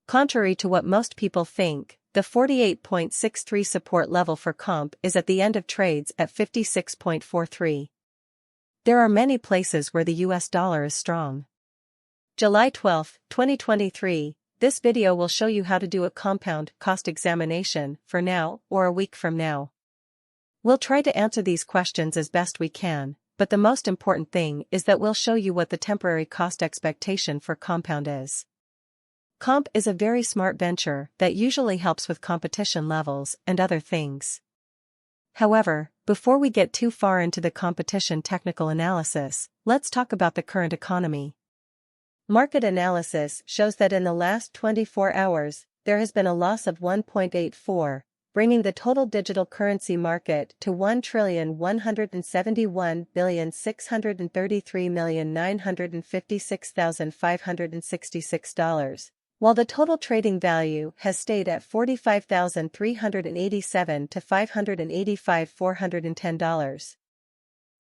Contrary to what most people think, the 48.63 support level for comp is at the end of trades at 56.43. There are many places where the US dollar is strong. July 12, 2023, this video will show you how to do a compound cost examination for now or a week from now. We'll try to answer these questions as best we can, but the most important thing is that we'll show you what the temporary cost expectation for compound is. Comp is a very smart venture that usually helps with competition levels and other things. However, before we get too far into the competition technical analysis, let's talk about the current economy. Market analysis shows that in the last 24 hours, there has been a loss of 1.84, bringing the total digital currency market to $1,171,633,956,566, while the total trading value has stayed at $45,387 to $585,410.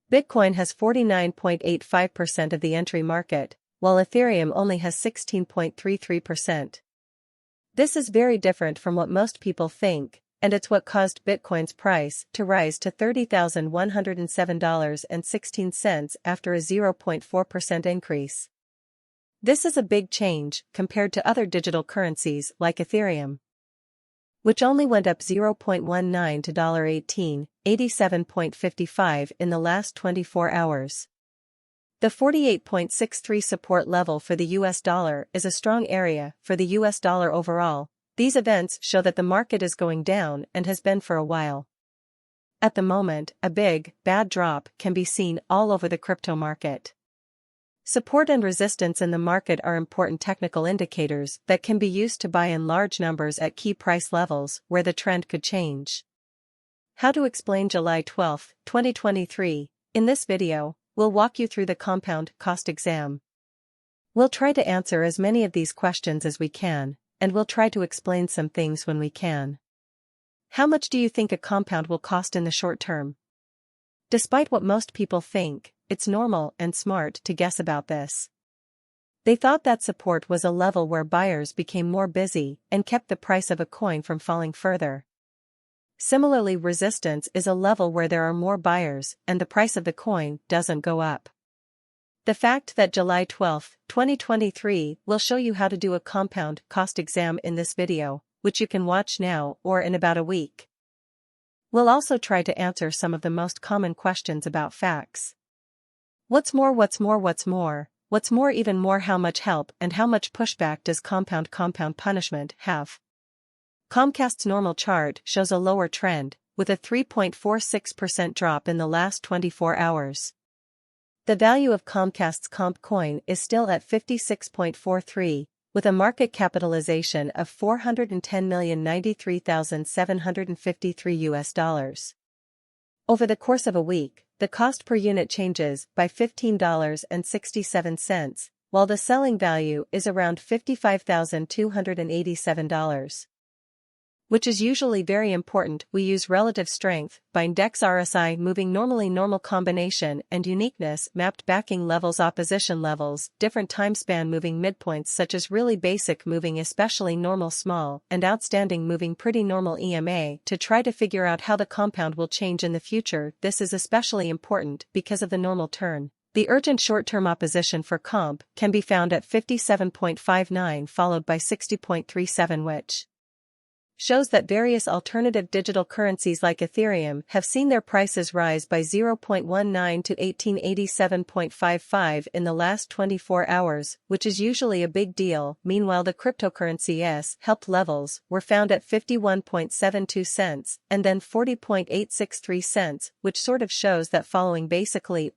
Bitcoin has 49.85% of the entry market, while Ethereum only has 16.33%. This is very different from what most people think, and it's what caused Bitcoin's price to rise to $30,107.16 after a 0.4% increase. This is a big change compared to other digital currencies like Ethereum, which only went up 0.19 to $18.87.55 in the last 24 hours. The 48.63 support level for the US dollar is a strong area for the US dollar overall. These events show that the market is going down and has been for a while. At the moment, a big, bad drop can be seen all over the crypto market. Support and resistance in the market are important technical indicators that can be used to buy in large numbers at key price levels where the trend could change. How to explain July 12, 2023. In this video, we'll walk you through the compound cost exam. We'll try to answer as many of these questions as we can, and we'll try to explain some things when we can. How much do you think a compound will cost in the short term? Despite what most people think, it's normal and smart to guess about this. They thought that support was a level where buyers became more busy and kept the price of a coin from falling further. Similarly, resistance is a level where there are more buyers and the price of the coin doesn't go up. The fact that July 12, 2023 will show you how to do a compound cost exam in this video, which you can watch now or in about a week. We'll also try to answer some of the most common questions about facts. What's more, even more, how much help and how much pushback does compound punishment have? Comcast's normal chart shows a lower trend, with a 3.46% drop in the last 24 hours. The value of Comcast's comp coin is still at 56.43, with a market capitalization of $410,093,753 US. Over the course of a week, the cost per unit changes by $15.67, while the selling value is around $55,287. Which is usually very important. We use relative strength, bindex RSI moving normally normal combination and uniqueness mapped backing levels opposition levels, different time span moving midpoints such as really basic moving especially normal small and outstanding moving pretty normal EMA to try to figure out how the compound will change in the future. This is especially important because of the normal turn. The urgent short-term opposition for comp can be found at 57.59 followed by 60.37, which shows that various alternative digital currencies like Ethereum have seen their prices rise by 0.19 to 1887.55 in the last 24 hours, which is usually a big deal. Meanwhile, the cryptocurrency's help levels were found at 51.72 cents and then 40.863 cents, which sort of shows that following basically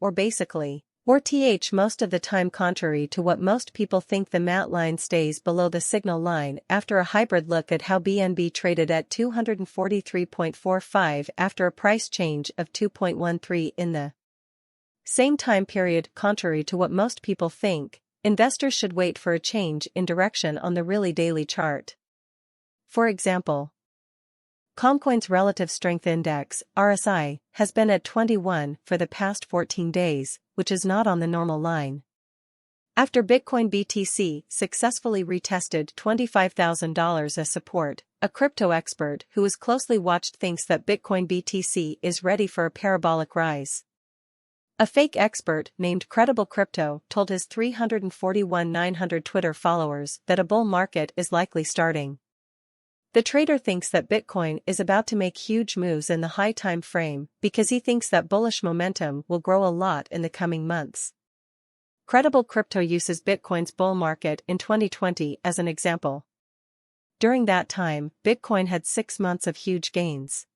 most of the time, contrary to what most people think, the matte line stays below the signal line after a hybrid look at how BNB traded at 243.45 after a price change of 2.13 in the same time period. Contrary to what most people think, investors should wait for a change in direction on the really daily chart. For example, Comcoin's Relative Strength Index, RSI, has been at 21 for the past 14 days, which is not on the normal line. After Bitcoin BTC successfully retested $25,000 as support, a crypto expert who has closely watched thinks that Bitcoin BTC is ready for a parabolic rise. A fake expert named Credible Crypto told his 341,900 Twitter followers that a bull market is likely starting. The trader thinks that Bitcoin is about to make huge moves in the high time frame because he thinks that bullish momentum will grow a lot in the coming months. Credible Crypto uses Bitcoin's bull market in 2020 as an example. During that time, Bitcoin had 6 months of huge gains.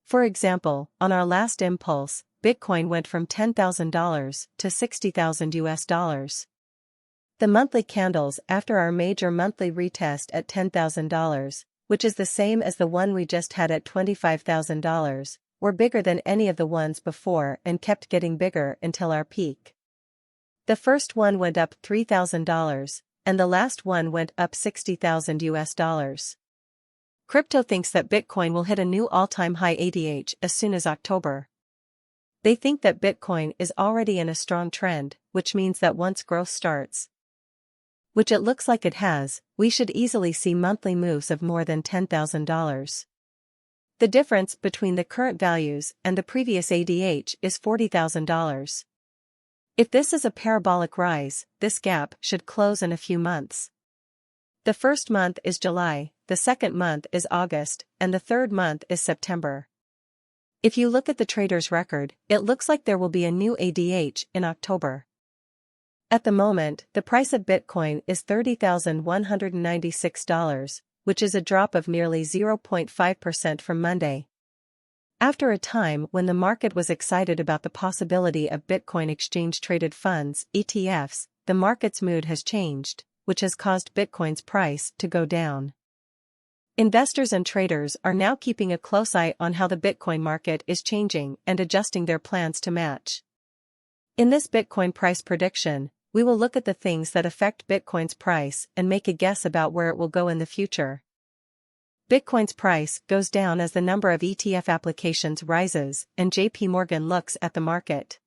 For example, on our last impulse, Bitcoin went from $10,000 to $60,000. The monthly candles after our major monthly retest at $10,000, which is the same as the one we just had at $25,000, were bigger than any of the ones before and kept getting bigger until our peak. The first one went up $3,000, and the last one went up $60,000. Crypto thinks that Bitcoin will hit a new all-time high ADH as soon as October. They think that Bitcoin is already in a strong trend, which means that once growth starts, which it looks like it has, we should easily see monthly moves of more than $10,000. The difference between the current values and the previous ADH is $40,000. If this is a parabolic rise, this gap should close in a few months. The first month is July, the second month is August, and the third month is September. If you look at the trader's record, it looks like there will be a new ADH in October. At the moment, the price of Bitcoin is $30,196, which is a drop of nearly 0.5% from Monday. After a time when the market was excited about the possibility of Bitcoin exchange-traded funds, ETFs, the market's mood has changed, which has caused Bitcoin's price to go down. Investors and traders are now keeping a close eye on how the Bitcoin market is changing and adjusting their plans to match. In this Bitcoin price prediction, we will look at the things that affect Bitcoin's price and make a guess about where it will go in the future. Bitcoin's price goes down as the number of ETF applications rises and JP Morgan looks at the market.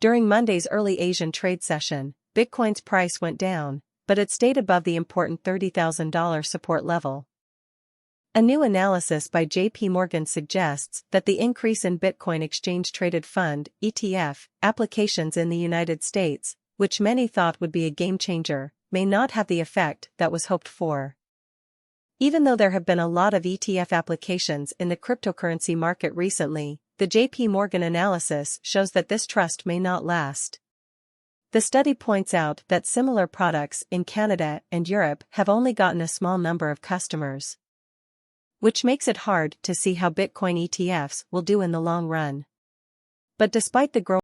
During Monday's early Asian trade session, Bitcoin's price went down, but it stayed above the important $30,000 support level. A new analysis by JP Morgan suggests that the increase in Bitcoin exchange-traded fund (ETF) applications in the United States, which many thought would be a game-changer, may not have the effect that was hoped for. Even though there have been a lot of ETF applications in the cryptocurrency market recently, the JP Morgan analysis shows that this trust may not last. The study points out that similar products in Canada and Europe have only gotten a small number of customers, which makes it hard to see how Bitcoin ETFs will do in the long run. But despite the growing